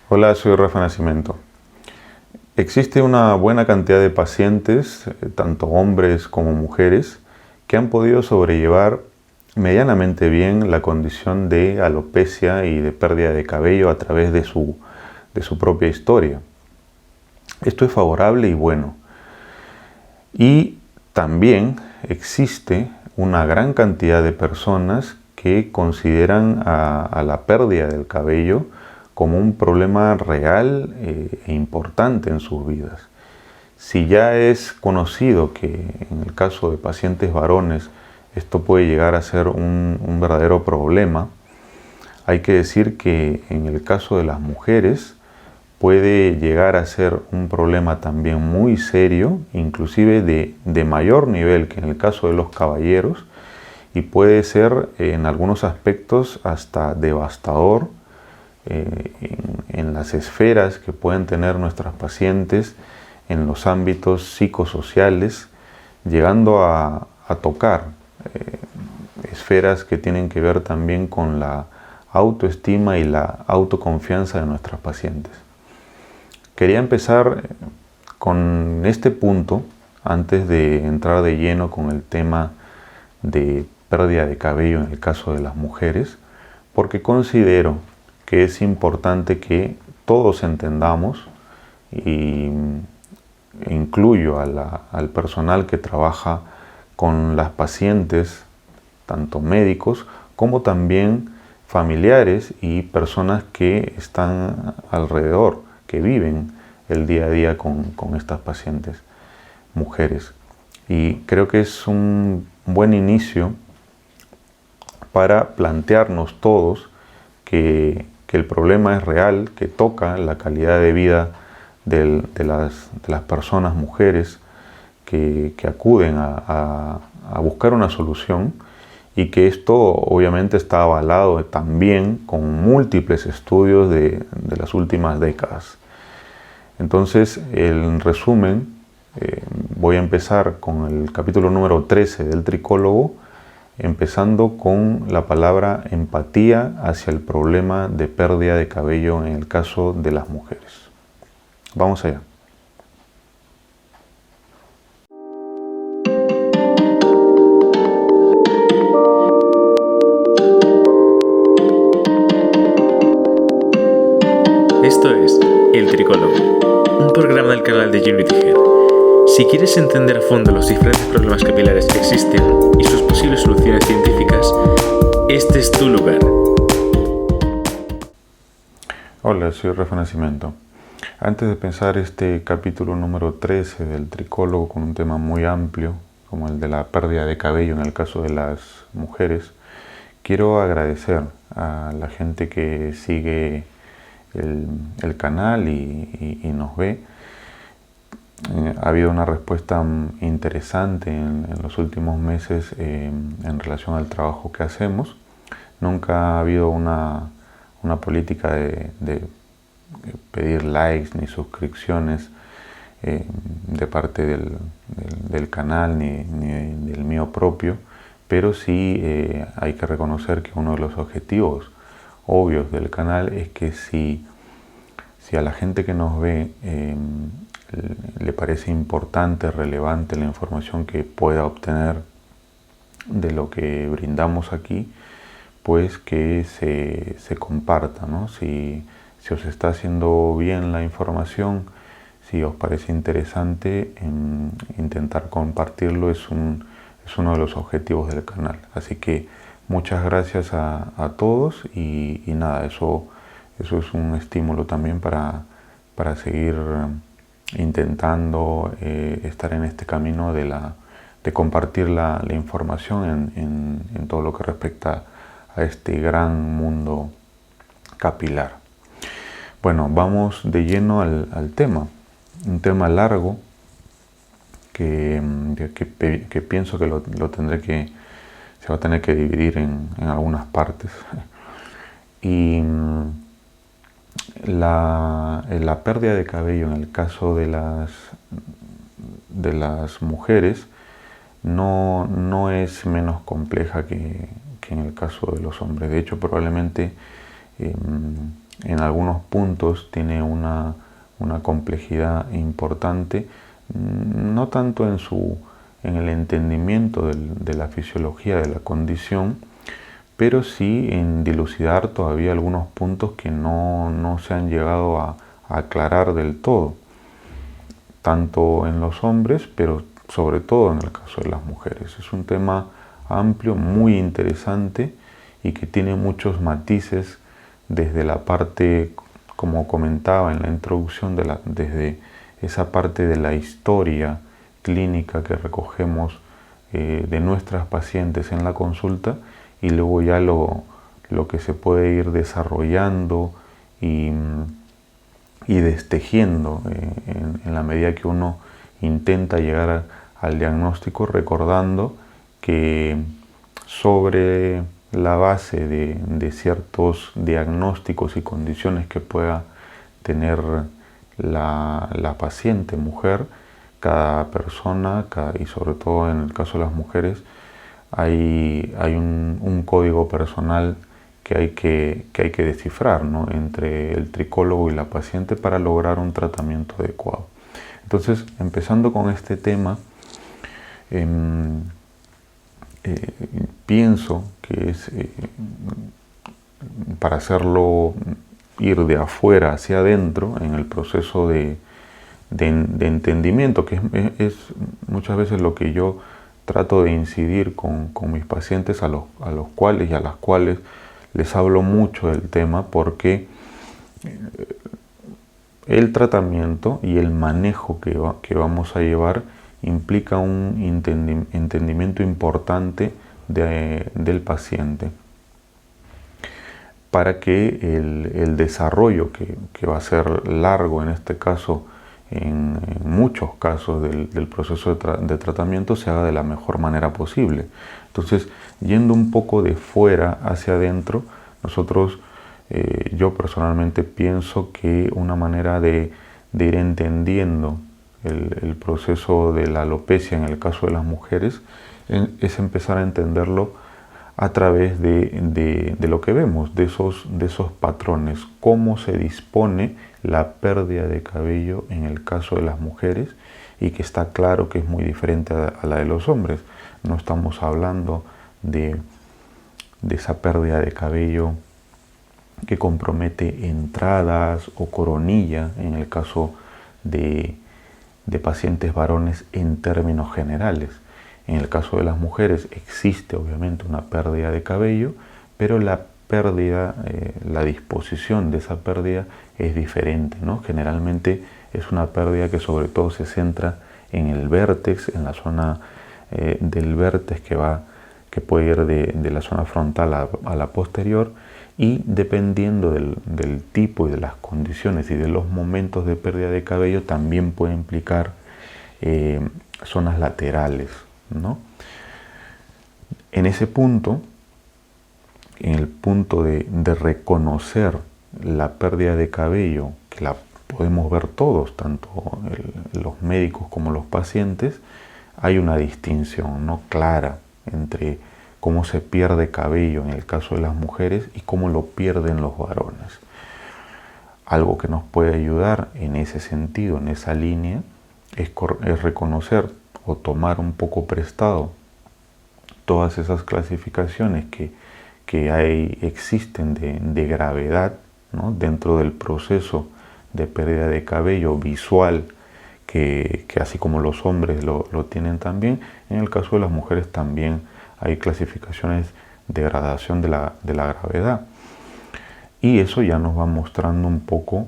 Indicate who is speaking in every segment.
Speaker 1: Hola, soy Rafa Nascimento. Existe una buena cantidad de pacientes, tanto hombres como mujeres, que han podido sobrellevar medianamente bien la condición de alopecia y de pérdida de cabello a través de su propia historia. Esto es favorable y bueno. Y también existe una gran cantidad de personas que consideran a la pérdida del cabello como un problema real e importante en sus vidas. Si ya es conocido que en el caso de pacientes varones esto puede llegar a ser un verdadero problema, hay que decir que en el caso de las mujeres puede llegar a ser un problema también muy serio, inclusive de mayor nivel que en el caso de los caballeros, y puede ser en algunos aspectos hasta devastador en las esferas que pueden tener nuestras pacientes en los ámbitos psicosociales, llegando a tocar esferas que tienen que ver también con la autoestima y la autoconfianza de nuestras pacientes. Quería empezar con este punto antes de entrar de lleno con el tema de pérdida de cabello en el caso de las mujeres, porque considero que es importante que todos entendamos, y incluyo al personal que trabaja con las pacientes, tanto médicos como también familiares y personas que están alrededor, que viven el día a día con estas pacientes mujeres. Y creo que es un buen inicio para plantearnos todos que el problema es real, que toca la calidad de vida de las personas mujeres que acuden a buscar una solución, y que esto obviamente está avalado también con múltiples estudios de las últimas décadas. Entonces, en resumen, voy a empezar con el capítulo número 13 del Tricólogo, empezando con la palabra empatía hacia el problema de pérdida de cabello en el caso de las mujeres. Vamos allá.
Speaker 2: Esto es El Tricólogo, un programa del canal de Unity Hair. Si quieres entender a fondo los diferentes problemas capilares que existen y sus posibles soluciones científicas, este es tu lugar.
Speaker 1: Hola, soy Rafa Nascimento. Antes de pensar este capítulo número 13 del Tricólogo, con un tema muy amplio como el de la pérdida de cabello en el caso de las mujeres, quiero agradecer a la gente que sigue el canal y nos ve. Ha habido una respuesta interesante en los últimos meses en relación al trabajo que hacemos. Nunca ha habido una política de pedir likes ni suscripciones de parte del canal ni del mío propio, pero sí hay que reconocer que uno de los objetivos obvios del canal es que si a la gente que nos ve le parece importante, relevante la información que pueda obtener de lo que brindamos aquí, pues que se comparta, ¿no? Si os está haciendo bien la información, si os parece interesante, intentar compartirlo es uno de los objetivos del canal. Así que muchas gracias a todos y nada, eso es un estímulo también para seguir intentando estar en este camino de compartir la información en todo lo que respecta a este gran mundo capilar. Bueno, vamos de lleno al tema. Un tema largo que pienso que se va a tener que dividir en algunas partes. Y la pérdida de cabello en el caso de las mujeres no es menos compleja que en el caso de los hombres. De hecho, probablemente en algunos puntos tiene una complejidad importante, no tanto en el entendimiento de la fisiología de la condición, pero sí en dilucidar todavía algunos puntos que no se han llegado a aclarar del todo, tanto en los hombres, pero sobre todo en el caso de las mujeres. Es un tema amplio, muy interesante y que tiene muchos matices desde la parte, como comentaba en la introducción, desde esa parte de la historia clínica que recogemos de nuestras pacientes en la consulta, y luego ya lo que se puede ir desarrollando y destejiendo en la medida que uno intenta llegar al diagnóstico, recordando que sobre la base de ciertos diagnósticos y condiciones que pueda tener la paciente mujer, cada persona, y sobre todo en el caso de las mujeres, hay un código personal que hay que descifrar, ¿no?, entre el tricólogo y la paciente para lograr un tratamiento adecuado. Entonces, empezando con este tema, pienso que es para hacerlo ir de afuera hacia adentro en el proceso de entendimiento, que es muchas veces lo que yo trato de incidir con mis pacientes, a los cuales y a las cuales les hablo mucho del tema, porque el tratamiento y el manejo que vamos a llevar implica un entendimiento importante del paciente, para que el desarrollo, que va a ser largo en este caso, en muchos casos del proceso de tratamiento, se haga de la mejor manera posible. Entonces, yendo un poco de fuera hacia adentro, nosotros, yo personalmente pienso que una manera de ir entendiendo el proceso de la alopecia en el caso de las mujeres es empezar a entenderlo a través de lo que vemos, de esos patrones, cómo se dispone la pérdida de cabello en el caso de las mujeres, y que está claro que es muy diferente a la de los hombres. No estamos hablando de esa pérdida de cabello que compromete entradas o coronilla en el caso de pacientes varones en términos generales. En el caso de las mujeres existe obviamente una pérdida de cabello, pero la pérdida, la disposición de esa pérdida es diferente, ¿no? Generalmente es una pérdida que sobre todo se centra en el vértex, en la zona del vértex que puede ir de la zona frontal a la posterior, y dependiendo del tipo y de las condiciones y de los momentos de pérdida de cabello, también puede implicar zonas laterales, ¿no? En ese punto, en el punto de reconocer la pérdida de cabello, que la podemos ver todos, tanto los médicos como los pacientes, hay una distinción, ¿no?, clara entre cómo se pierde cabello en el caso de las mujeres y cómo lo pierden los varones. Algo que nos puede ayudar en ese sentido, en esa línea, es reconocer o tomar un poco prestado todas esas clasificaciones que existen de gravedad, ¿no?, dentro del proceso de pérdida de cabello visual, que así como los hombres lo tienen también, en el caso de las mujeres también hay clasificaciones de gradación de la gravedad. Y eso ya nos va mostrando un poco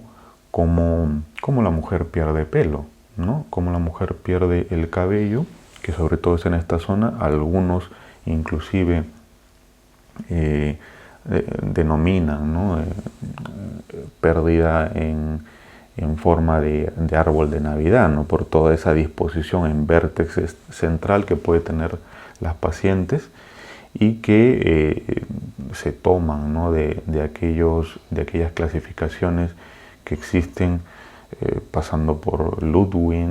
Speaker 1: cómo la mujer pierde pelo, ¿no?, cómo la mujer pierde el cabello, que sobre todo es en esta zona. Algunos inclusive denominan, ¿no?, pérdida en forma de árbol de Navidad, ¿no?, por toda esa disposición en vértex central que puede tener las pacientes, y que se toman, ¿no?, de aquellas clasificaciones que existen, pasando por Ludwig,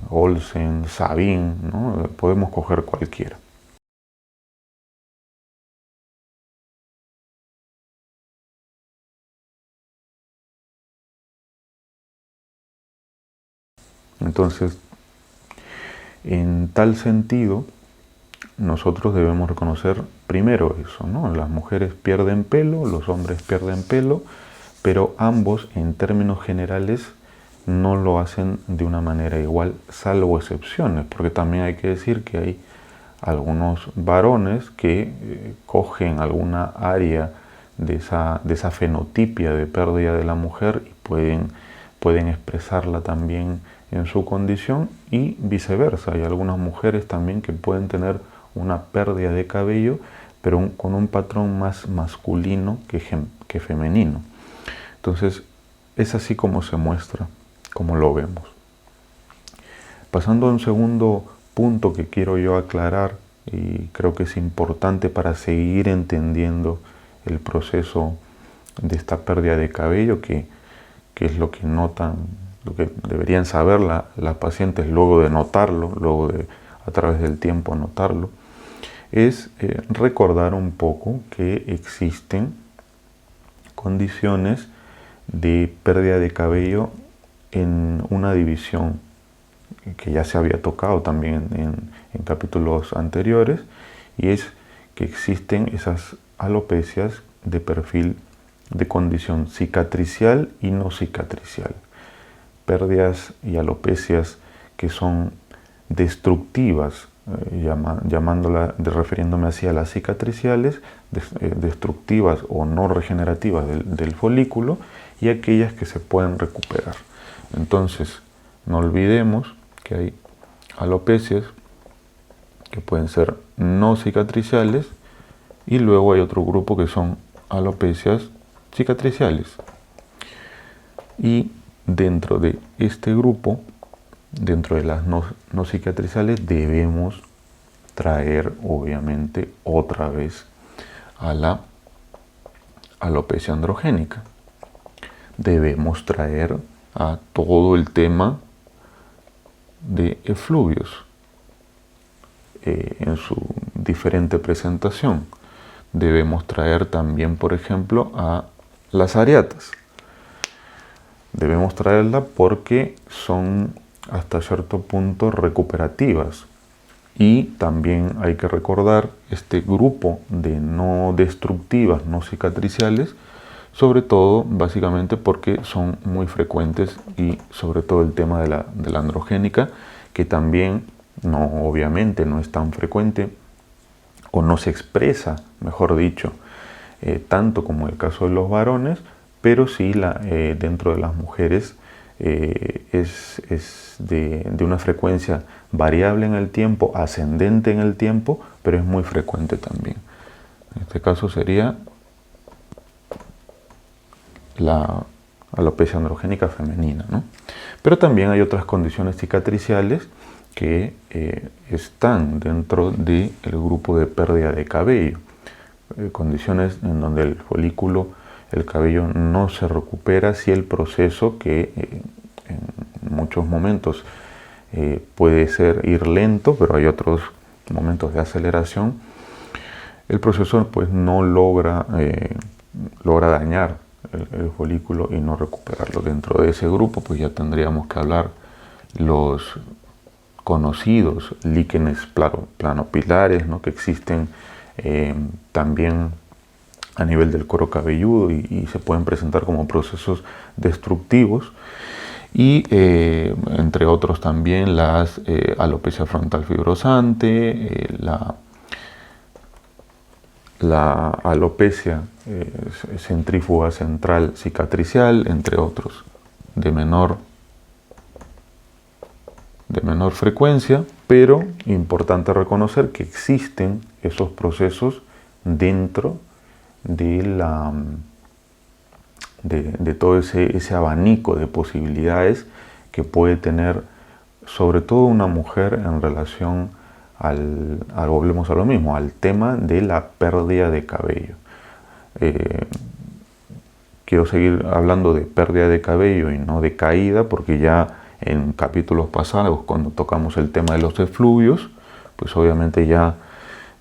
Speaker 1: Olsen, Sabin, ¿no? Podemos coger cualquiera. Entonces, en tal sentido, nosotros debemos reconocer primero eso, ¿no? Las mujeres pierden pelo, los hombres pierden pelo, pero ambos, en términos generales, no lo hacen de una manera igual, salvo excepciones, porque también hay que decir que hay algunos varones que cogen alguna área de esa fenotipia de pérdida de la mujer y pueden expresarla también en su condición, y viceversa. Hay algunas mujeres también que pueden tener una pérdida de cabello, pero con un patrón más masculino que femenino. Entonces, es así como se muestra, como lo vemos. Pasando a un segundo punto que quiero yo aclarar, y creo que es importante para seguir entendiendo el proceso de esta pérdida de cabello, que es lo que notan, lo que deberían saber las pacientes luego de notarlo, luego de a través del tiempo notarlo, es recordar un poco que existen condiciones de pérdida de cabello en una división que ya se había tocado también en capítulos anteriores, y es que existen esas alopecias de perfil de condición cicatricial y no cicatricial. Pérdidas y alopecias que son destructivas, refiriéndome así a las cicatriciales, destructivas o no regenerativas del folículo, y aquellas que se pueden recuperar. Entonces, no olvidemos que hay alopecias que pueden ser no cicatriciales, y luego hay otro grupo que son alopecias cicatriciales. Y dentro de este grupo, dentro de las no cicatriciales, debemos traer obviamente otra vez a la alopecia androgénica. Debemos traer a todo el tema de efluvios en su diferente presentación. Debemos traer también, por ejemplo, a las areatas. Debemos traerla porque son hasta cierto punto recuperativas, y también hay que recordar este grupo de no destructivas, no cicatriciales, sobre todo básicamente porque son muy frecuentes, y sobre todo el tema de la androgénica, que también obviamente no es tan frecuente, o no se expresa, mejor dicho, tanto como el caso de los varones, pero sí dentro de las mujeres es de una frecuencia variable en el tiempo, ascendente en el tiempo, pero es muy frecuente también. En este caso sería la alopecia androgénica femenina, ¿no? Pero también hay otras condiciones cicatriciales que están dentro del grupo de pérdida de cabello, condiciones en donde el folículo, el cabello no se recupera, si el proceso, que en muchos momentos puede ir lento, pero hay otros momentos de aceleración, el proceso pues no logra dañar el folículo y no recuperarlo. Dentro de ese grupo pues ya tendríamos que hablar los conocidos líquenes planopilares, ¿no?, que existen también a nivel del cuero cabelludo y se pueden presentar como procesos destructivos, y entre otros también las alopecia frontal fibrosante, la alopecia centrífuga central cicatricial, entre otros, de menor frecuencia, pero importante reconocer que existen esos procesos dentro de todo ese abanico de posibilidades que puede tener sobre todo una mujer en relación volvemos a lo mismo, al tema de la pérdida de cabello. Quiero seguir hablando de pérdida de cabello y no de caída, porque ya en capítulos pasados, cuando tocamos el tema de los efluvios, pues obviamente ya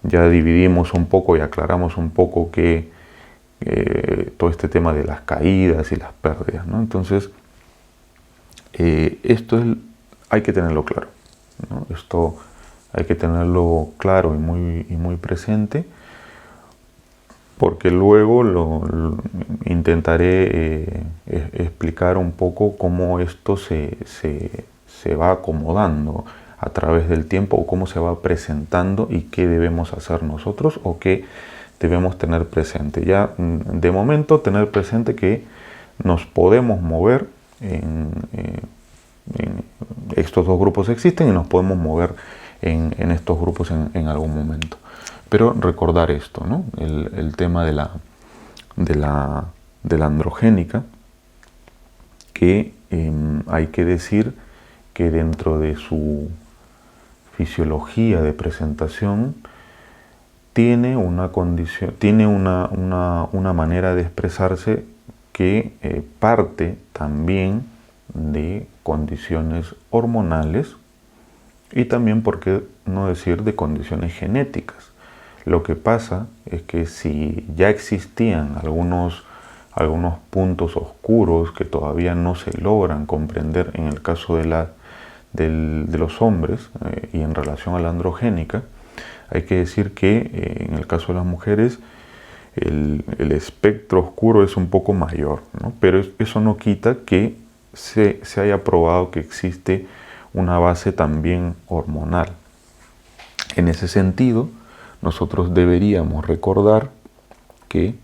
Speaker 1: dividimos un poco y aclaramos un poco que todo este tema de las caídas y las pérdidas, ¿no? Entonces, esto es hay que tenerlo claro, ¿no? Esto hay que tenerlo claro y muy presente, porque luego intentaré explicar un poco cómo esto se va acomodando a través del tiempo, o cómo se va presentando y qué debemos hacer nosotros o qué debemos tener presente. Ya de momento tener presente que nos podemos mover estos dos grupos existen y nos podemos mover en estos grupos en algún momento. Pero recordar esto, ¿no? El tema de la androgénica, que hay que decir que dentro de su fisiología de presentación tiene una condición, tiene una manera de expresarse que parte también de condiciones hormonales y también, por qué no decir, de condiciones genéticas. Lo que pasa es que si ya existían algunos puntos oscuros que todavía no se logran comprender en el caso de los hombres y en relación a la androgénica, hay que decir que en el caso de las mujeres el espectro oscuro es un poco mayor, ¿no? Pero eso no quita que se haya probado que existe una base también hormonal. En ese sentido, nosotros deberíamos recordar que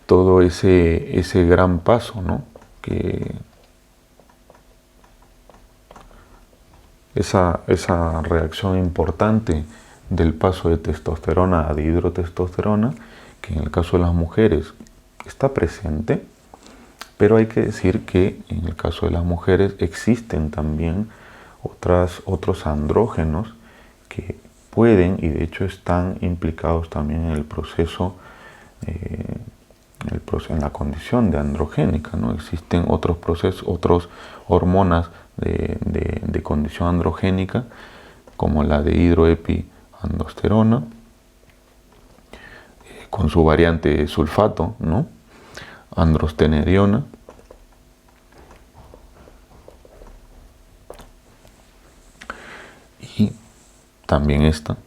Speaker 1: todo ese gran paso, ¿no? Que esa reacción importante del paso de testosterona a dihidrotestosterona, que en el caso de las mujeres está presente, pero hay que decir que en el caso de las mujeres existen también otros andrógenos que pueden, y de hecho están implicados también en el proceso, en la condición de androgénica, ¿no? Existen otros procesos, otras hormonas de condición androgénica, como la de dihidroepiandrosterona, con su variante sulfato, ¿no? Androstenediona, y también esta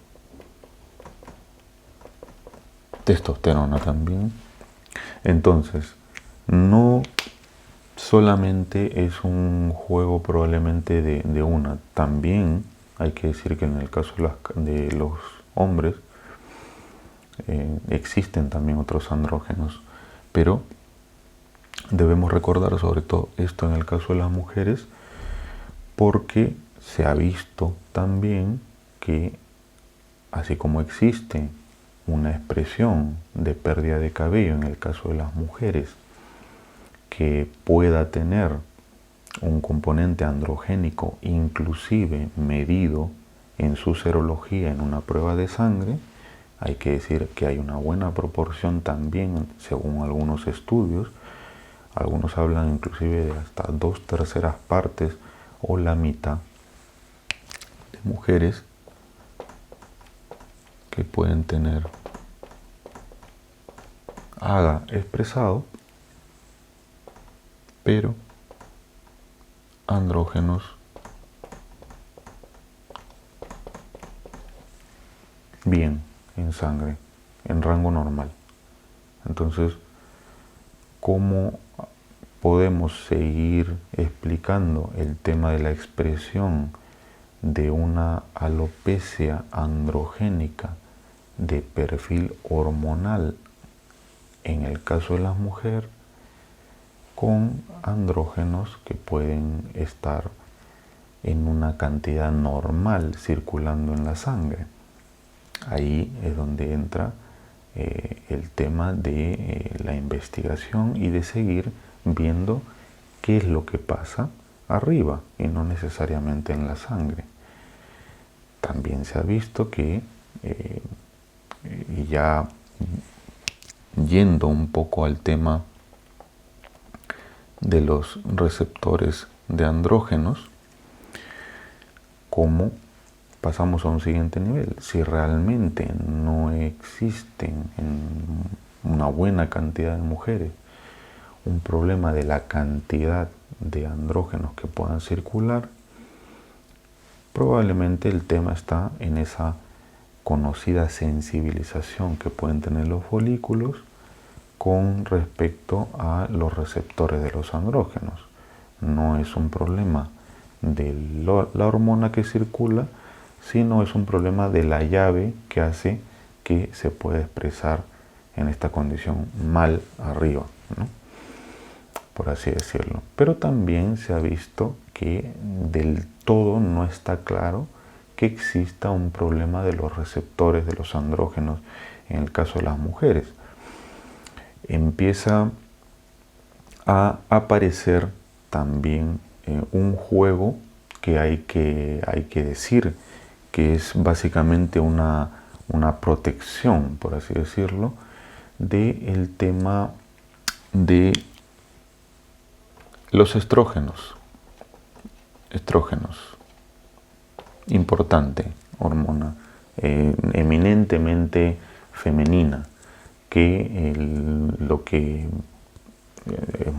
Speaker 1: testosterona también. Entonces, no solamente es un juego probablemente de una, también hay que decir que en el caso de los hombres existen también otros andrógenos, pero debemos recordar sobre todo esto en el caso de las mujeres, porque se ha visto también que así como existe una expresión de pérdida de cabello en el caso de las mujeres que pueda tener un componente androgénico inclusive medido en su serología en una prueba de sangre, hay que decir que hay una buena proporción también, según algunos estudios. Algunos hablan inclusive de hasta 2/3 partes o la mitad de mujeres que pueden tener AGA expresado, pero andrógenos bien en sangre, en rango normal. Entonces, ¿cómo podemos seguir explicando el tema de la expresión de una alopecia androgénica de perfil hormonal en el caso de las mujeres con andrógenos que pueden estar en una cantidad normal circulando en la sangre? Ahí es donde entra el tema de la investigación y de seguir viendo qué es lo que pasa arriba y no necesariamente en la sangre. También se ha visto que, y ya yendo un poco al tema de los receptores de andrógenos, cómo pasamos a un siguiente nivel. Si realmente no existen en una buena cantidad de mujeres un problema de la cantidad de andrógenos que puedan circular, probablemente el tema está en esa conocida sensibilización que pueden tener los folículos con respecto a los receptores de los andrógenos. No es un problema de la hormona que circula, sino es un problema de la llave que hace que se pueda expresar en esta condición mal arriba, ¿no? Por así decirlo. Pero también se ha visto que del todo no está claro que exista un problema de los receptores de los andrógenos en el caso de las mujeres. Empieza a aparecer también un juego que hay que decir que es básicamente una protección, por así decirlo, del tema de los estrógenos. Importante hormona, eminentemente femenina, que lo que es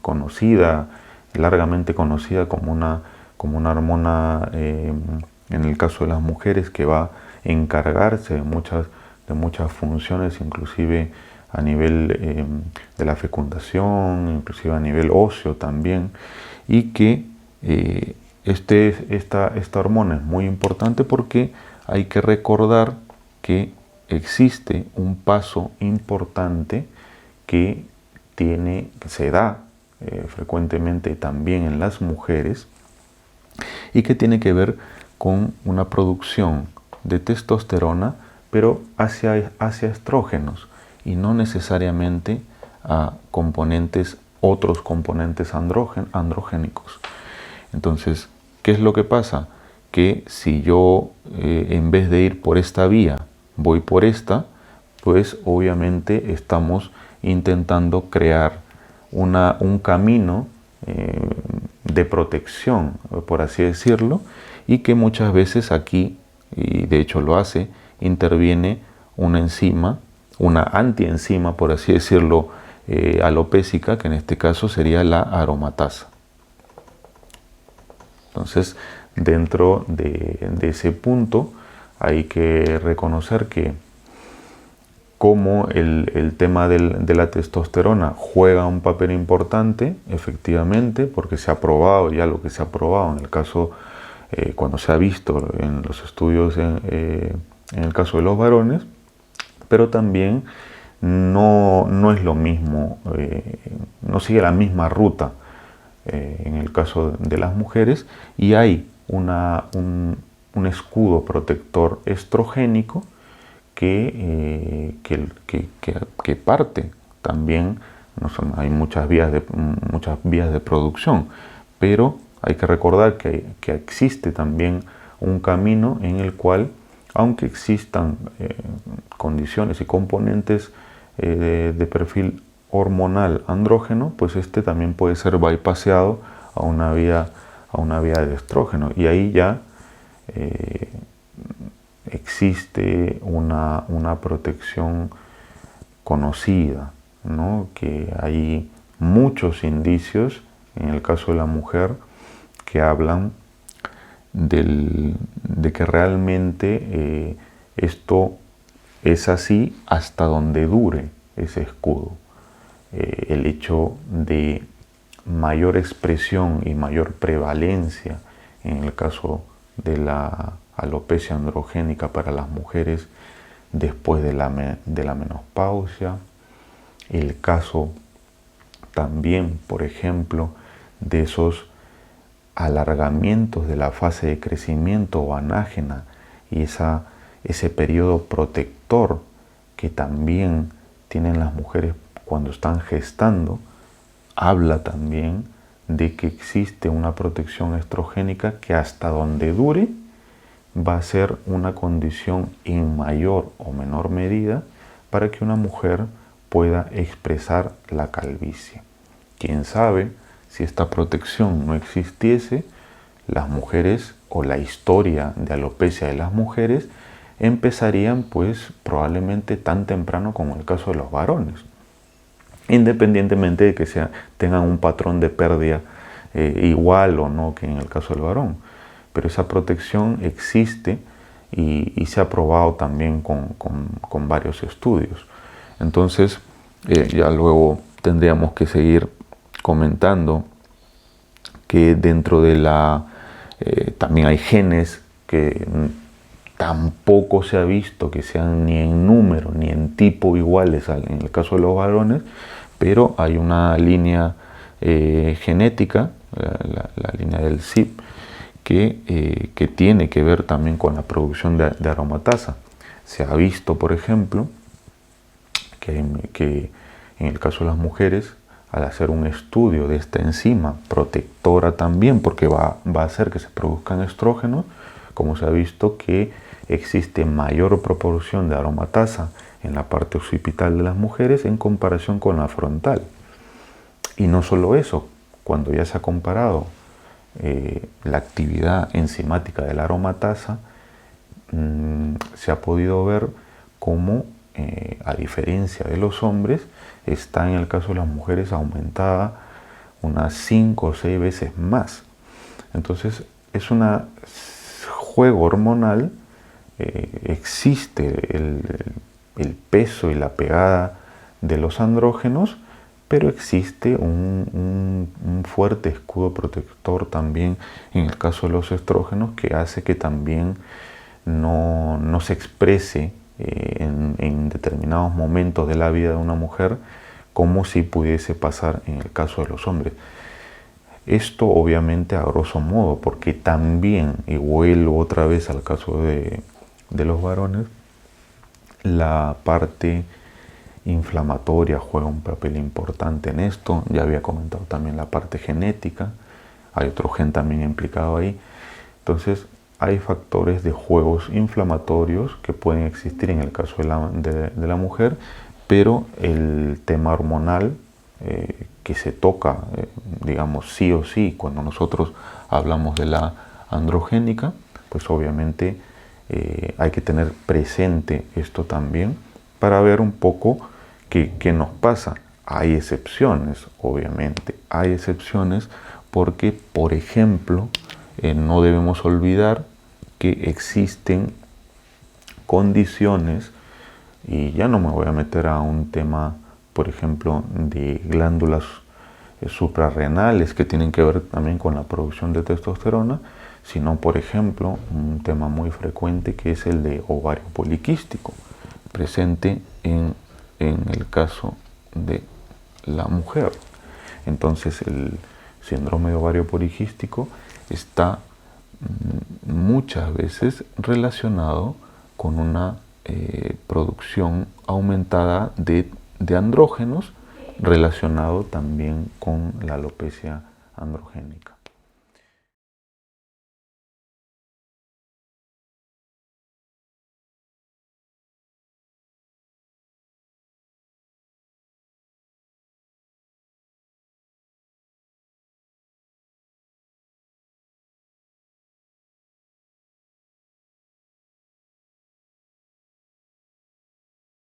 Speaker 1: conocida, largamente conocida como una hormona, en el caso de las mujeres, que va a encargarse de muchas funciones, inclusive a nivel de la fecundación, inclusive a nivel óseo también, y que esta hormona es muy importante porque hay que recordar que existe un paso importante que se da frecuentemente también en las mujeres y que tiene que ver con una producción de testosterona, pero hacia estrógenos y no necesariamente a otros componentes androgénicos. Entonces, ¿qué es lo que pasa? Que si yo en vez de ir por esta vía voy por esta, pues obviamente estamos intentando crear un camino de protección, por así decirlo, y que muchas veces aquí, y de hecho lo hace, interviene una enzima, una antienzima, por así decirlo, alopésica, que en este caso sería la aromatasa. Entonces, dentro de ese punto hay que reconocer que como el tema de la testosterona juega un papel importante, efectivamente, porque se ha probado ya lo que se ha probado en el caso, cuando se ha visto en los estudios en el caso de los varones, pero también no es lo mismo, no sigue la misma ruta en el caso de las mujeres, y hay un escudo protector estrogénico que parte también. Hay muchas vías de producción, pero hay que recordar que existe también un camino en el cual, aunque existan condiciones y componentes de perfil hormonal andrógeno, pues este también puede ser bypaseado a una vía de estrógeno, y ahí ya existe una protección conocida, ¿no? Que hay muchos indicios en el caso de la mujer que hablan de que realmente esto es así hasta donde dure ese escudo. El hecho de mayor expresión y mayor prevalencia en el caso de la alopecia androgénica para las mujeres después de la menopausia, el caso también, por ejemplo, de esos alargamientos de la fase de crecimiento o anágena y ese periodo protector que también tienen las mujeres cuando están gestando, habla también de que existe una protección estrogénica que hasta donde dure va a ser una condición en mayor o menor medida para que una mujer pueda expresar la calvicie. Quién sabe, si esta protección no existiese, las mujeres, o la historia de alopecia de las mujeres, empezarían pues probablemente tan temprano como el caso de los varones. independientemente de que tengan un patrón de pérdida igual o no que en el caso del varón. Pero esa protección existe y se ha probado también con varios estudios. Entonces, ya luego tendríamos que seguir comentando que dentro de también hay genes que tampoco se ha visto que sean ni en número ni en tipo iguales en el caso de los varones, pero hay una línea genética, la línea del CIP, que tiene que ver también con la producción de aromatasa. Se ha visto, por ejemplo, que en el caso de las mujeres, al hacer un estudio de esta enzima protectora también, porque va a hacer que se produzcan estrógenos, como se ha visto que existe mayor proporción de aromatasa en la parte occipital de las mujeres en comparación con la frontal. Y no solo eso, cuando ya se ha comparado la actividad enzimática de la aromatasa, se ha podido ver cómo, a diferencia de los hombres, está en el caso de las mujeres aumentada unas 5 o 6 veces más. Entonces es un juego hormonal, existe el peso y la pegada de los andrógenos, pero existe un fuerte escudo protector también en el caso de los estrógenos, que hace que también no se exprese en determinados momentos de la vida de una mujer como si pudiese pasar en el caso de los hombres. Esto obviamente a grosso modo, porque también, y vuelvo otra vez al caso de los varones, la parte inflamatoria juega un papel importante en esto. Ya había comentado también la parte genética, hay otro gen también implicado ahí. Entonces hay factores de juegos inflamatorios que pueden existir en el caso de la mujer, pero el tema hormonal que se toca, digamos, sí o sí, cuando nosotros hablamos de la androgénica, pues obviamente hay que tener presente esto también para ver un poco qué nos pasa. Hay excepciones, obviamente, hay excepciones porque, por ejemplo, no debemos olvidar que existen condiciones, y ya no me voy a meter a un tema, por ejemplo, de glándulas suprarrenales que tienen que ver también con la producción de testosterona, sino, por ejemplo, un tema muy frecuente que es el de ovario poliquístico, presente en el caso de la mujer. Entonces el síndrome de ovario poliquístico está muchas veces relacionado con una producción aumentada de andrógenos, relacionado también con la alopecia androgénica.